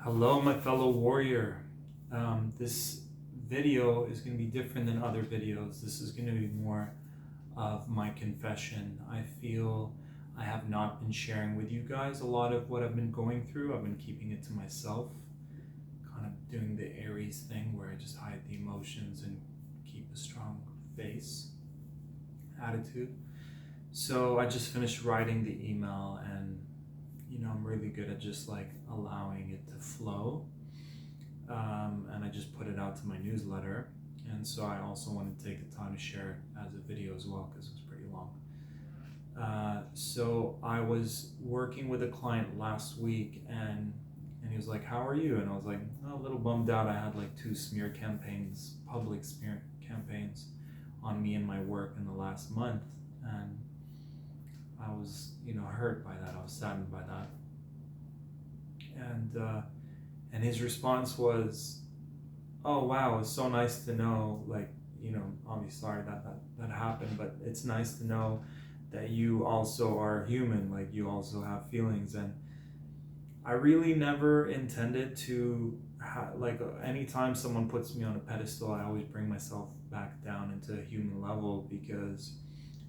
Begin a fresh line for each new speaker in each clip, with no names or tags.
Hello, my fellow warrior. This video is going to be different than other videos. This is going to be more of my confession. I feel I have not been sharing with you guys a lot of what I've been going through. I've been keeping it to myself, kind of doing the Aries thing where I just hide the emotions and keep a strong face, attitude. So I just finished writing the email, and I'm really good at just like allowing it to flow. And I just put it out to my newsletter. And so I also wanted to take the time to share it as a video as well because it was pretty long. So I was working with a client last week, and he was like, "How are you?" And I was like, "Oh, a little bummed out. I had like two smear campaigns, public smear campaigns, on me and my work in the last month, and I was, hurt by that. I was saddened by that." And his response was, "Oh wow, it's so nice to know. Like, obviously sorry that happened, but it's nice to know that you also are human. Like, you also have feelings." And I really never intended to like anytime someone puts me on a pedestal, I always bring myself back down into a human level, because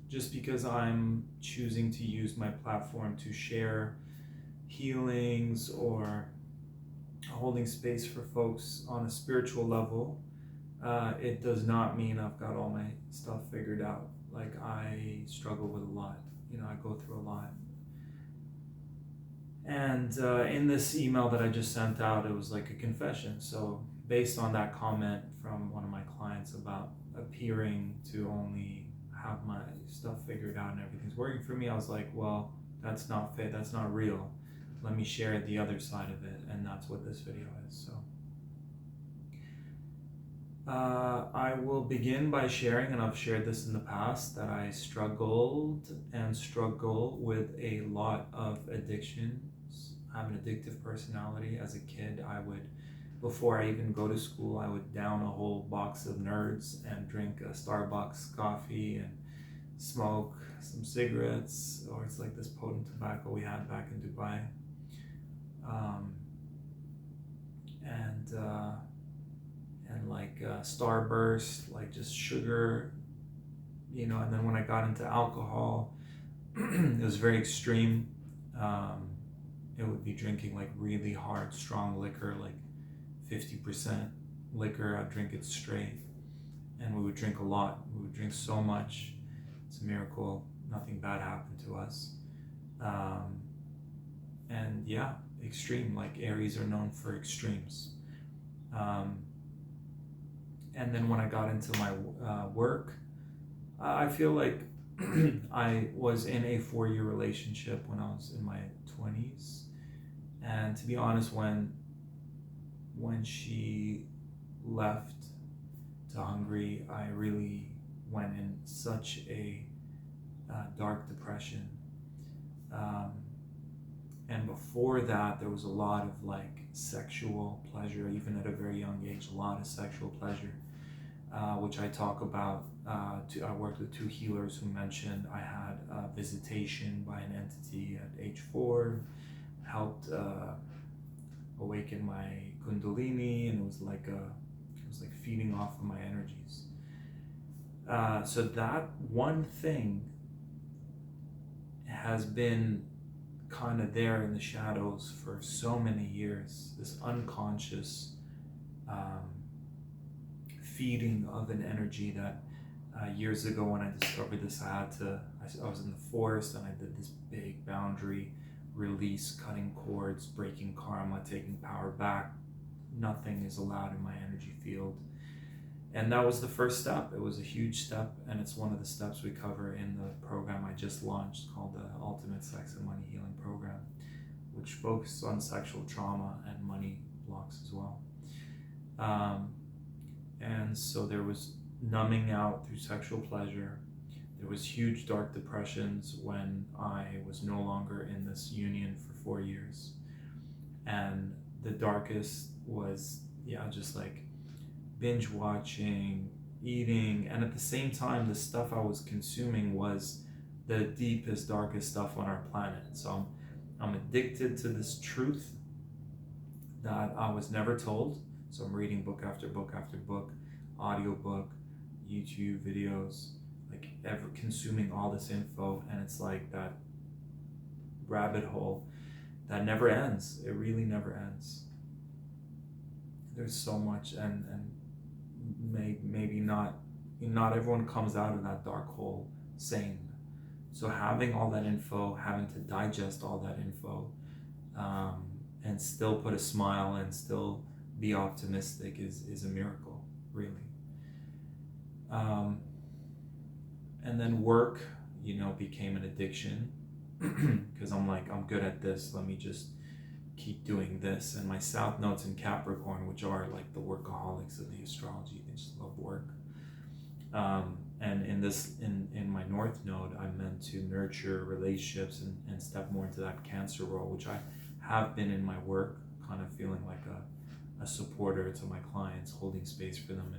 just because I'm choosing to use my platform to share healings or holding space for folks on a spiritual level, it does not mean I've got all my stuff figured out. Like, I struggle with a lot. I go through a lot. And in this email that I just sent out, it was like a confession. So based on that comment from one of my clients about appearing to only have my stuff figured out and everything's working for me, I was like, well, that's not fit. That's not real. Let me share the other side of it. And that's what this video is. So I will begin by sharing, and I've shared this in the past, that I struggled and struggle with a lot of addictions. I have an addictive personality. As a kid, before I even go to school, I would down a whole box of Nerds and drink a Starbucks coffee and smoke some cigarettes, or it's like this potent tobacco we had back in Dubai. And like Starburst, like just sugar, and then when I got into alcohol, it was very extreme. It would be drinking like really hard, strong liquor, like 50% liquor. I'd drink it straight, and we would drink a lot. We would drink so much. It's a miracle. Nothing bad happened to us. And yeah, extreme. Like, Aries are known for extremes. And then when I got into my work, I feel like I was in a 4-year relationship when I was in my 20s. And to be honest, when she left to Hungary, I really went in such a dark depression. And before that, there was a lot of like sexual pleasure, even at a very young age, a lot of sexual pleasure, which I talk about. I worked with 2 healers who mentioned I had a visitation by an entity at age 4, helped awaken my kundalini, and it was like feeding off of my energies. So that one thing has been kind of there in the shadows for so many years, this unconscious feeding of an energy that years ago, when I discovered this, I was in the forest, and I did this big boundary release, cutting cords, breaking karma, taking power back. Nothing is allowed in my energy field. And that was the first step. It was a huge step, and it's one of the steps we cover in the program I just launched called the Ultimate Sex and Money Healing Program, which focuses on sexual trauma and money blocks as well. And so there was numbing out through sexual pleasure. There was huge dark depressions when I was no longer in this union for 4 years. And the darkest was, just like binge watching, eating, and at the same time, the stuff I was consuming was the deepest, darkest stuff on our planet. So I'm addicted to this truth that I was never told. So I'm reading book after book after book, audiobook, YouTube videos, like ever consuming all this info, and it's like that rabbit hole that never ends. It really never ends. There's so much, and maybe not everyone comes out of that dark hole sane. So having all that info, having to digest all that info, um, and still put a smile and still be optimistic is a miracle, really. Um, and then work, became an addiction because I'm like, I'm good at this. Let me just keep doing this. And my South Nodes in Capricorn, which are like the workaholics of the astrology, they just love work. And in my North Node, I'm meant to nurture relationships and step more into that Cancer role, which I have been in my work, kind of feeling like a supporter to my clients, holding space for them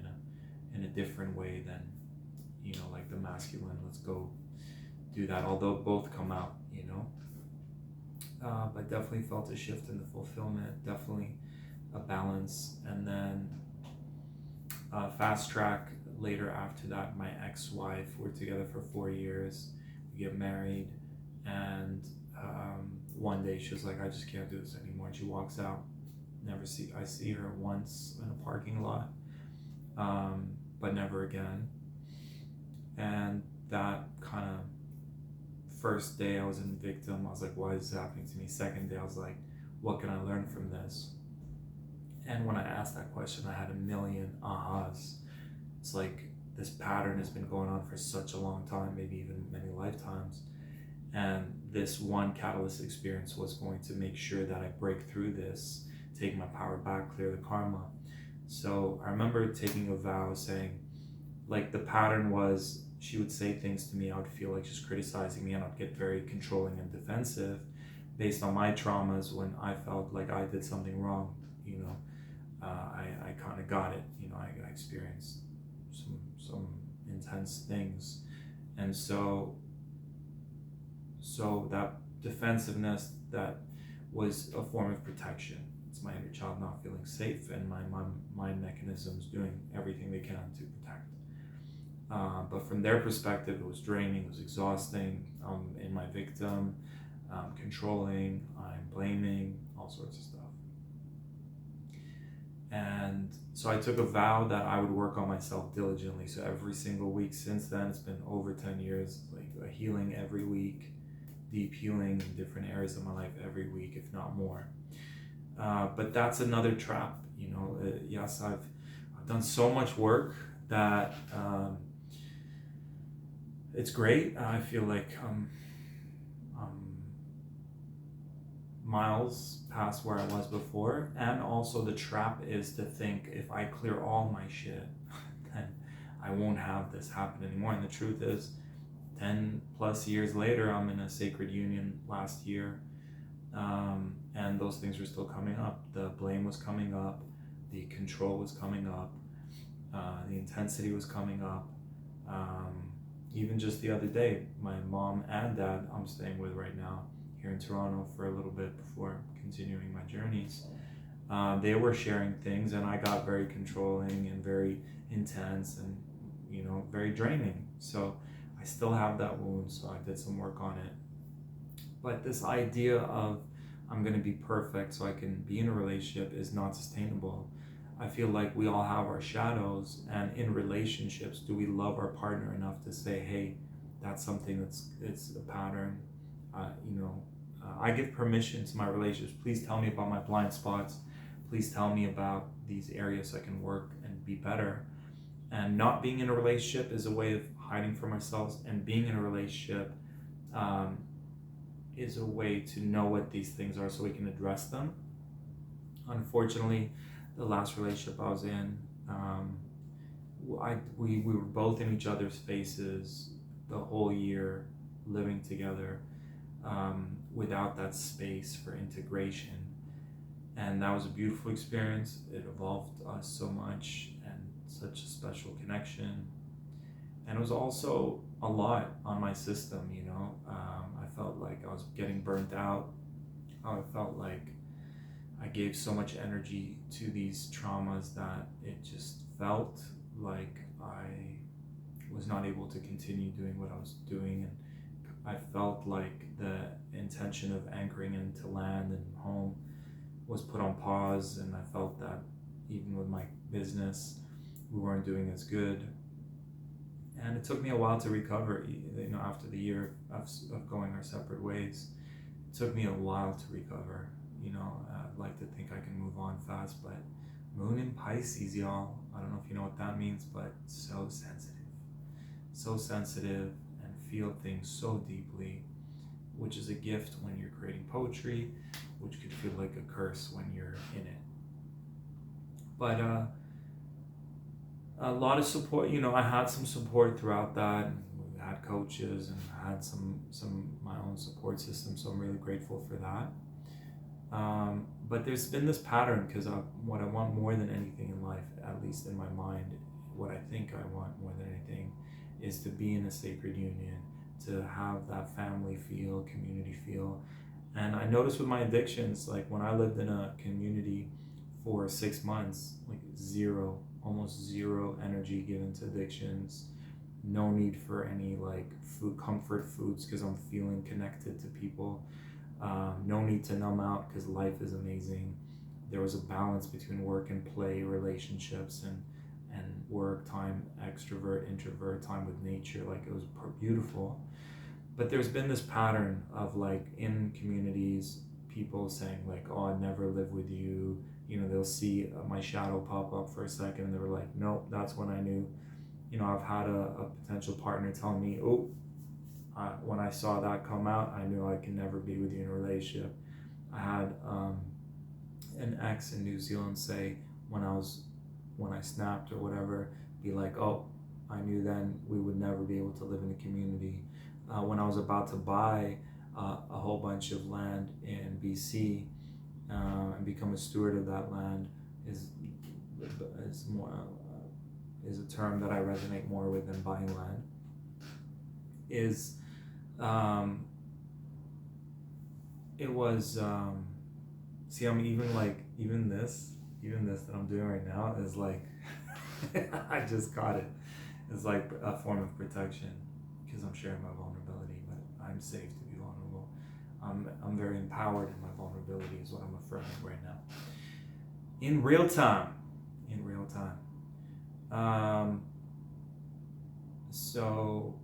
in a different way than, like the masculine, let's go do that, although both come out, but definitely felt a shift in the fulfillment, definitely a balance. And then fast track, later after that, my ex-wife, we're together for 4 years, we get married, and one day she was like, I just can't do this anymore, and she walks out. I see her once in a parking lot, but never again. And that kind of first day I was in victim, I was like, why is this happening to me? Second day I was like, what can I learn from this? And when I asked that question, I had a million ahas. It's like this pattern has been going on for such a long time, maybe even many lifetimes, and this one catalyst experience was going to make sure that I break through this, take my power back, clear the karma. So I remember taking a vow saying, like, the pattern was, she would say things to me, I would feel like she's criticizing me, and I'd get very controlling and defensive based on my traumas when I felt like I did something wrong. I kind of got it. I experienced some intense things, and so that defensiveness, that was a form of protection. It's my inner child not feeling safe, and my mind mechanisms doing everything they can to protect. But from their perspective, it was draining, it was exhausting. In my victim, controlling, I'm blaming, all sorts of stuff. And so I took a vow that I would work on myself diligently. So every single week since then, it's been over 10 years, like a healing every week, deep healing in different areas of my life every week, if not more. But that's another trap. Yes, I've done so much work that it's great. I feel like miles past where I was before, and also the trap is to think, if I clear all my shit, then I won't have this happen anymore. And the truth is, 10 plus years later, I'm in a sacred union last year, and those things were still coming up. The blame was coming up, the control was coming up, the intensity was coming up. Even just the other day, my mom and dad, I'm staying with right now here in Toronto for a little bit before continuing my journeys, they were sharing things, and I got very controlling and very intense and very draining. So I still have that wound, so I did some work on it. But this idea of I'm going to be perfect so I can be in a relationship is not sustainable. I feel like we all have our shadows, and in relationships, do we love our partner enough to say, hey, that's something it's a pattern. I give permission to my relationships. Please tell me about my blind spots. Please tell me about these areas so I can work and be better. And not being in a relationship is a way of hiding from ourselves, and being in a relationship is a way to know what these things are so we can address them. Unfortunately, the last relationship I was in, we were both in each other's faces the whole year, living together, without that space for integration. And that was a beautiful experience. It evolved us so much, and such a special connection. And it was also a lot on my system, I felt like I was getting burnt out. I felt like I gave so much energy to these traumas that it just felt like I was not able to continue doing what I was doing, and I felt like the intention of anchoring into land and home was put on pause, and I felt that even with my business, we weren't doing as good. And it took me a while to recover, after the year of going our separate ways. It took me a while to recover. I'd like to think I can move on fast, but Moon in Pisces, y'all. I don't know if you know what that means, but so sensitive, and feel things so deeply, which is a gift when you're creating poetry, which could feel like a curse when you're in it. But a lot of support. I had some support throughout that. We had coaches, and I had some my own support system, so I'm really grateful for that. But there's been this pattern, because what I want more than anything in life, at least in my mind, what I think I want more than anything, is to be in a sacred union, to have that family feel, community feel. And I noticed with my addictions, like when I lived in a community for 6 months, like almost zero energy given to addictions, no need for any like comfort foods because I'm feeling connected to people. No need to numb out because life is amazing. There was a balance between work and play, relationships, and work time, extrovert, introvert, time with nature. Like, it was beautiful. But there's been this pattern of, like, in communities, people saying like, oh, I'd never live with you. They'll see my shadow pop up for a second, and they were like, nope, that's when I knew. I've had a potential partner tell me, oh, when I saw that come out, I knew I can never be with you in a relationship. I had an ex in New Zealand say, when I snapped or whatever, be like, oh, I knew then we would never be able to live in a community. When I was about to buy a whole bunch of land in BC and become a steward of that land, is a term that I resonate more with than buying land. It was see, I'm even this that I'm doing right now is like I just got it. It's like a form of protection because I'm sharing my vulnerability, but I'm safe to be vulnerable. I'm very empowered in my vulnerability is what I'm affirming right now. In real time. So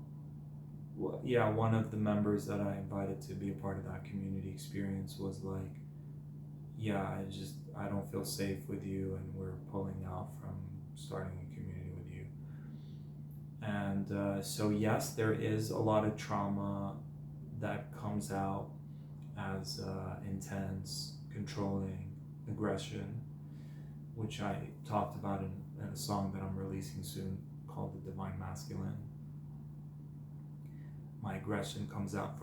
yeah, one of the members that I invited to be a part of that community experience was like, yeah, I don't feel safe with you, and we're pulling out from starting a community with you. And so yes, there is a lot of trauma that comes out as intense, controlling aggression, which I talked about in a song that I'm releasing soon called The Divine Masculine. My aggression comes out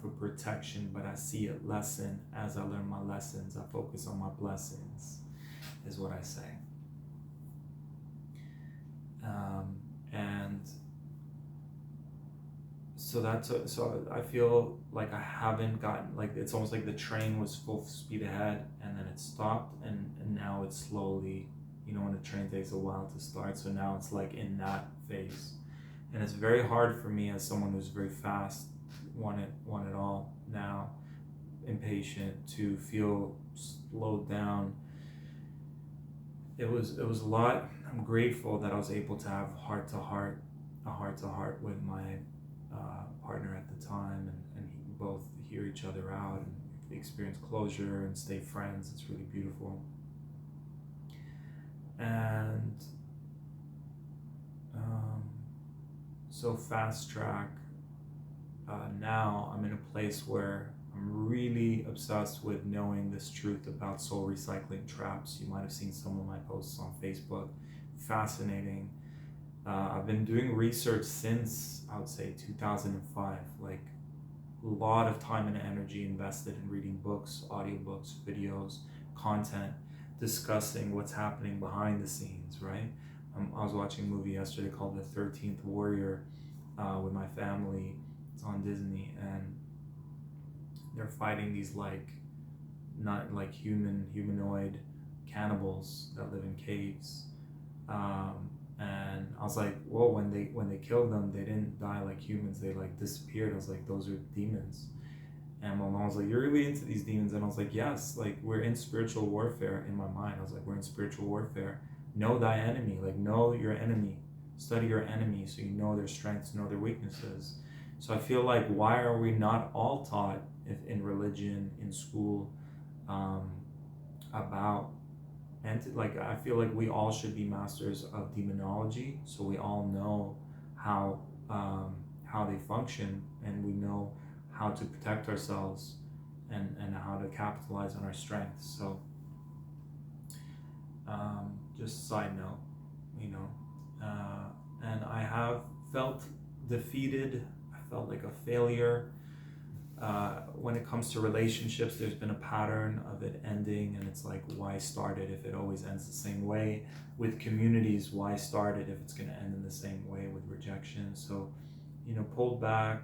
for protection, but I see it lessen as I learn my lessons. I focus on my blessings, is what I say. And so I feel like I haven't gotten, like, it's almost like the train was full speed ahead and then it stopped, and now it's slowly, when a train takes a while to start, so now it's like in that phase. And it's very hard for me as someone who's very fast, want it all now, impatient, to feel slowed down. It was a lot. I'm grateful that I was able to have a heart to heart with my partner at the time, and both hear each other out and experience closure and stay friends. It's really beautiful. And so fast track, now I'm in a place where I'm really obsessed with knowing this truth about soul recycling traps. You might have seen some of my posts on Facebook. Fascinating. I've been doing research since, I would say, 2005. Like, a lot of time and energy invested in reading books, audiobooks, videos, content, discussing what's happening behind the scenes, right? I was watching a movie yesterday called The 13th Warrior with my family. It's on Disney, and they're fighting these, like, not like humanoid cannibals that live in caves. And I was like, whoa, when they killed them, they didn't die like humans, they like disappeared. I was like, those are demons. And my mom was like, you're really into these demons? And I was like, yes, like we're in spiritual warfare. In my mind, I was like, we're in spiritual warfare. Know thy enemy, like know your enemy, study your enemy so you know their strengths, know their weaknesses. So I feel like, why are we not all taught, if in religion, in school, um, about, and like I feel like we all should be masters of demonology, so we all know how how they function, and we know how to protect ourselves, and how to capitalize on our strengths. So just side note, you know, and I have felt defeated. I felt like a failure. When it comes to relationships, there's been a pattern of it ending, and it's like, why start it if it always ends the same way? With communities, why start it if it's going to end in the same way with rejection? So, you know, pulled back,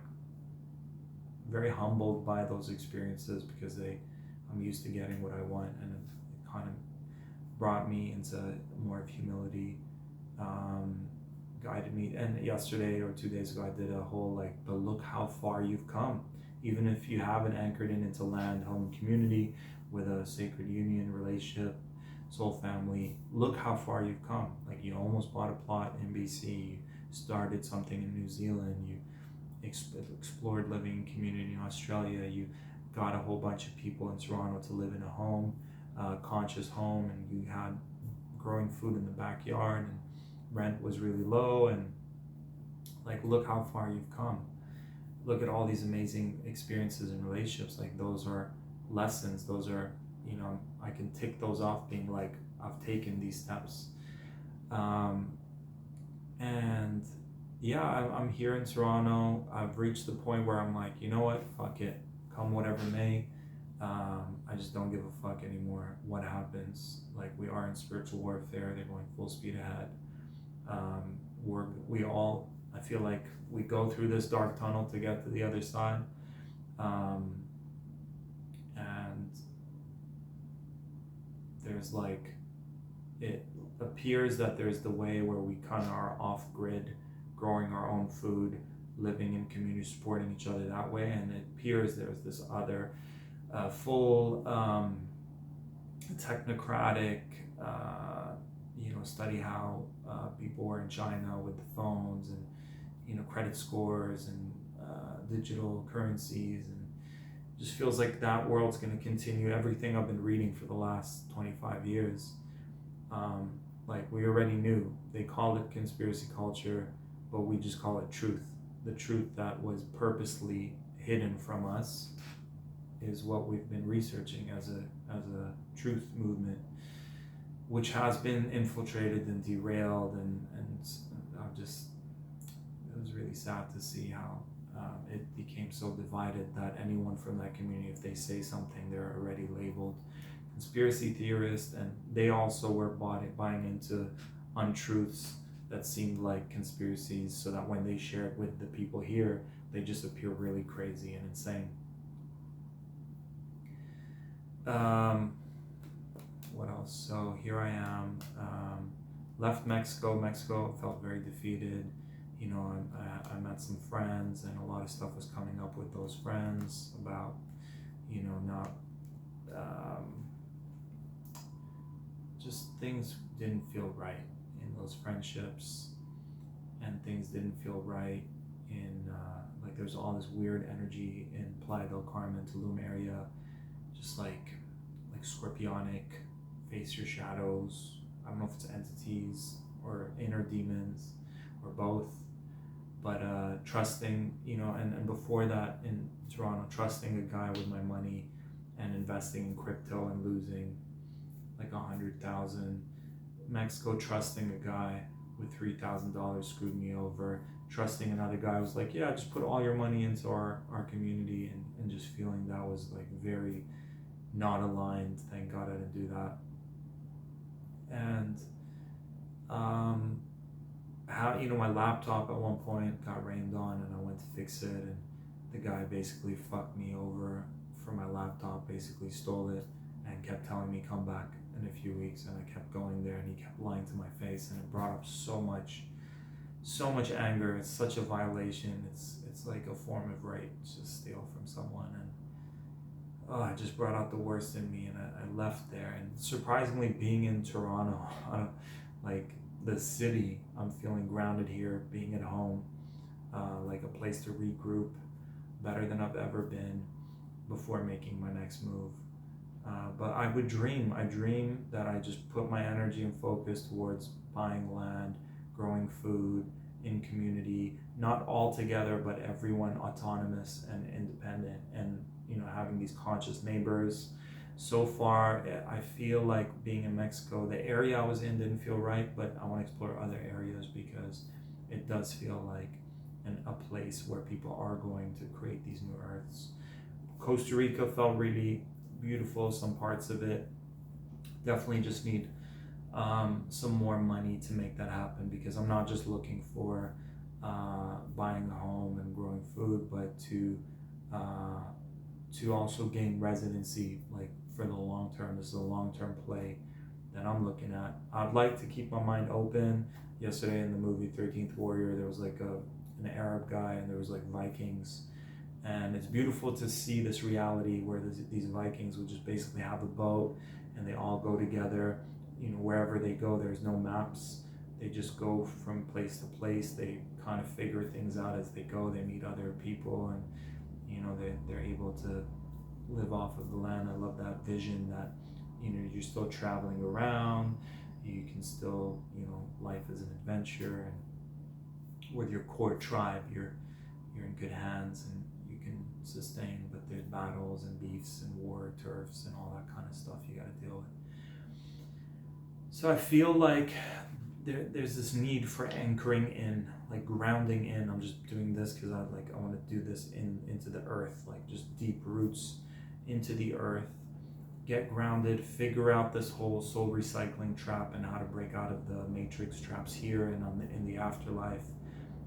very humbled by those experiences, because I'm used to getting what I want, and it kind of brought me into more of humility, guided me. And yesterday or 2 days ago, I did a whole like, but look how far you've come. Even if you haven't anchored into land, home, community with a sacred union, relationship, soul family, look how far you've come. Like, you almost bought a plot in BC, you started something in New Zealand, you explored living in community in Australia, you got a whole bunch of people in Toronto to live in a home, conscious home, and you had growing food in the backyard, and rent was really low, and like, look how far you've come. Look at all these amazing experiences and relationships. Like, those are lessons, those are, you know, I can tick those off, being like, I've taken these steps. And yeah, I'm here in Toronto. I've reached the point where I'm like, you know what, fuck it, come whatever may. I just don't give a fuck anymore what happens. Like, we are in spiritual warfare, they're going full speed ahead. We all, I feel like we go through this dark tunnel to get to the other side. And there's like, it appears that there's the way where we kind of are off grid, growing our own food, living in community, supporting each other that way. And it appears there's this other full technocratic, you know, study how people were in China with the phones, and, you know, credit scores, and digital currencies, and just feels like that world's going to continue. Everything I've been reading for the last 25 years, like, we already knew. They called it conspiracy culture, but we just call it truth. The truth that was purposely hidden from us is what we've been researching as a truth movement, which has been infiltrated and derailed, and it was really sad to see how it became so divided that anyone from that community, if they say something, they're already labeled conspiracy theorists, and they also were buying into untruths that seemed like conspiracies, so that when they share it with the people here, they just appear really crazy and insane. What else? So here I am, left Mexico. Mexico felt very defeated. You know, I met some friends, and a lot of stuff was coming up with those friends about, you know, not, just things didn't feel right in those friendships, and things didn't feel right in, like, there's all this weird energy in Playa del Carmen, Tulum area, just like scorpionic, face your shadows. I don't know if it's entities or inner demons or both, but trusting, you know, and before that in Toronto, trusting a guy with my money and investing in crypto and losing like 100,000. Mexico, trusting a guy with $3,000 screwed me over. Trusting another guy was like, yeah, just put all your money into our community, and just feeling that was like very not aligned. Thank God I didn't do that. And how, you know, my laptop at one point got rained on, and I went to fix it, and the guy basically fucked me over for my laptop, basically stole it, kept telling me come back in a few weeks, and I kept going there, and he kept lying to my face, and it brought up so much anger. It's such a violation. It's like a form of rape to steal from someone, and it just brought out the worst in me, and I left there. And surprisingly, being in Toronto, like the city, I'm feeling grounded here, being at home, like a place to regroup, better than I've ever been before making my next move. But I dream that I just put my energy and focus towards buying land, growing food in community, not all together, but everyone autonomous and independent, and having these conscious neighbors. So far, I feel like being in Mexico, the area I was in didn't feel right, but I want to explore other areas because it does feel like a place where people are going to create these new earths. Costa Rica felt really beautiful, some parts of it. Definitely just need some more money to make that happen, because I'm not just looking for buying a home and growing food, but to also gain residency, like for the long term. This is a long term play that I'm looking at. I'd like to keep my mind open. Yesterday in the movie 13th Warrior, there was like an Arab guy, and there was like Vikings, and it's beautiful to see this reality where these Vikings would just basically have a boat, and they all go together. Wherever they go, there's no maps. They just go from place to place. They kind of figure things out as they go. They meet other people, and they're able to live off of the land. I love that vision that you're still traveling around. You can still, life is an adventure, and with your core tribe, you're in good hands, and you can sustain. But there's battles and beefs and war turfs and all that kind of stuff you got to deal with. So I feel like there's this need for anchoring in, like grounding in. I'm just doing this because I want to do this into the earth, like just deep roots into the earth. Get grounded, figure out this whole soul recycling trap and how to break out of the matrix traps here and in the afterlife.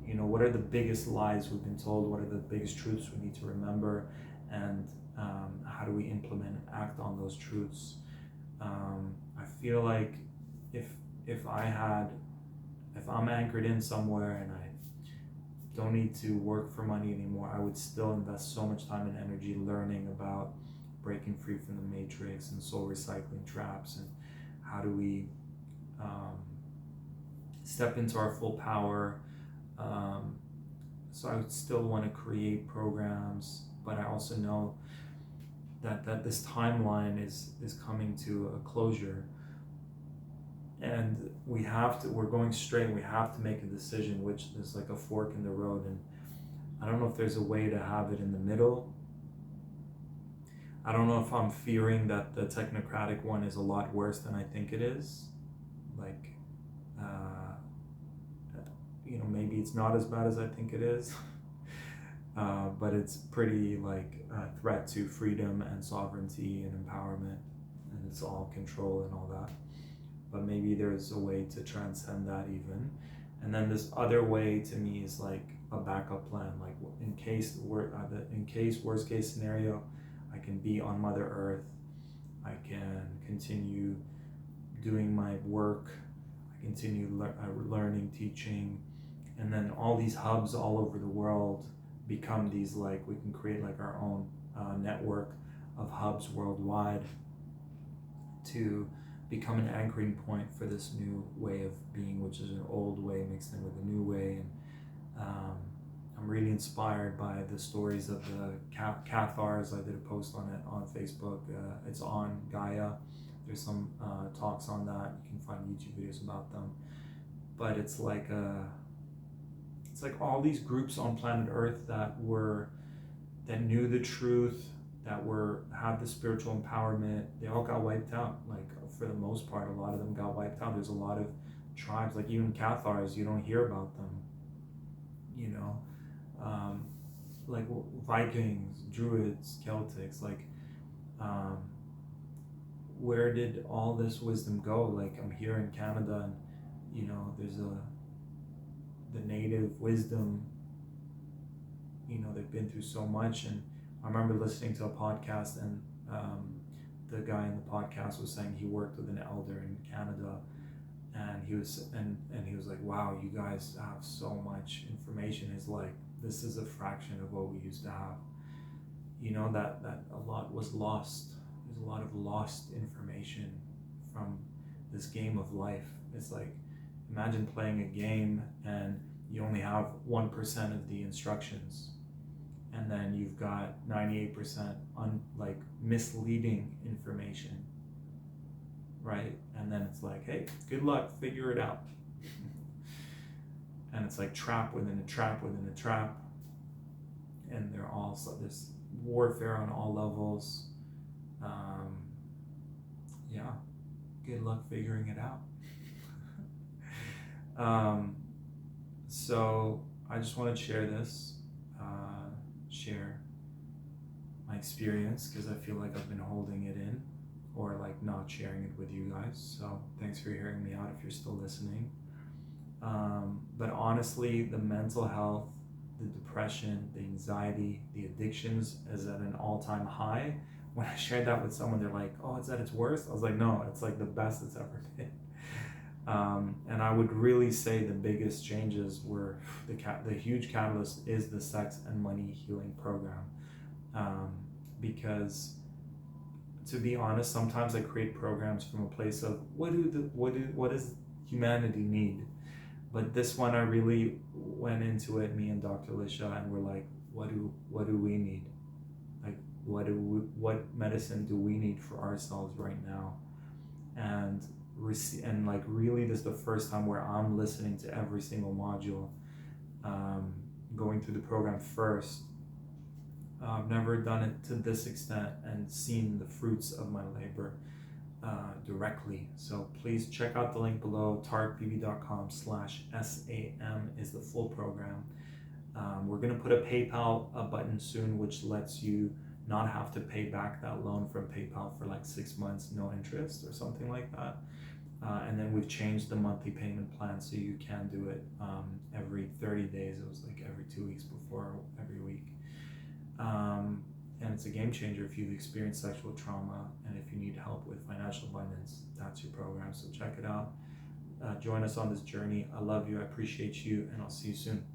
What are the biggest lies we've been told? What are the biggest truths we need to remember? And how do we implement and act on those truths? I feel like if I'm anchored in somewhere and I don't need to work for money anymore, I would still invest so much time and energy learning about breaking free from the matrix and soul recycling traps, and how do we step into our full power. So I would still want to create programs, but I also know that this timeline is coming to a closure, and we're going straight, and we have to make a decision, which is like a fork in the road. And I don't know if there's a way to have it in the middle. I don't know if I'm fearing that the technocratic one is a lot worse than I think it is. Like, maybe it's not as bad as I think it is. But it's pretty like a threat to freedom and sovereignty and empowerment, and it's all control and all that. But maybe there's a way to transcend that even. And then this other way to me is like a backup plan, like in case worst case scenario, I can be on Mother Earth, I can continue doing my work, I continue learning, teaching, and then all these hubs all over the world become these, like, we can create like our own network of hubs worldwide to become an anchoring point for this new way of being, which is an old way mixed in with a new way. And I'm really inspired by the stories of the Cathars. I did a post on it on Facebook. It's on Gaia. There's some talks on that. You can find YouTube videos about them. But it's like all these groups on planet Earth that knew the truth, that had the spiritual empowerment. They all got wiped out. Like, for the most part, a lot of them got wiped out. There's a lot of tribes, like even Cathars, you don't hear about them. Like Vikings, Druids, Celtics, like where did all this wisdom go? Like, I'm here in Canada, and there's the native wisdom, they've been through so much. And I remember listening to a podcast, and the guy in the podcast was saying he worked with an elder in Canada, and he was like, wow, you guys have so much information. It's like, this is a fraction of what we used to have. You know, that a lot was lost. There's a lot of lost information from this game of life. It's like, imagine playing a game and you only have 1% of the instructions, and then you've got 98% like misleading information, right? And then it's like, hey, good luck, figure it out. And it's like trap within a trap within a trap, and they're all, so there's warfare on all levels. Yeah, good luck figuring it out. So I just want to share this, share my experience, because I feel like I've been holding it in, or like not sharing it with you guys. So thanks for hearing me out if you're still listening. But honestly, the mental health, the depression, the anxiety, the addictions is at an all-time high. When I shared that with someone, they're like, oh, it's at its worst? I was like, no, it's like the best it's ever been. And I would really say the biggest changes were the huge catalyst is the Sex and Money Healing Program. Because to be honest, sometimes I create programs from a place of what does humanity need? But this one, I really went into it, me and Dr. Lisha, and we're like, what do we need? Like, what medicine do we need for ourselves right now? And like, really, this is the first time where I'm listening to every single module, going through the program first. I've never done it to this extent and seen the fruits of my labor directly. So please check out the link below. TarekBB.com/SAM is the full program. We're going to put a PayPal button soon, which lets you not have to pay back that loan from PayPal for like 6 months, no interest or something like that. And then we've changed the monthly payment plan so you can do it every 30 days. It was like every 2 weeks before, every week. And it's a game changer if you've experienced sexual trauma, and if you need help with financial abundance, that's your program. So check it out. Join us on this journey. I love you. I appreciate you, and I'll see you soon.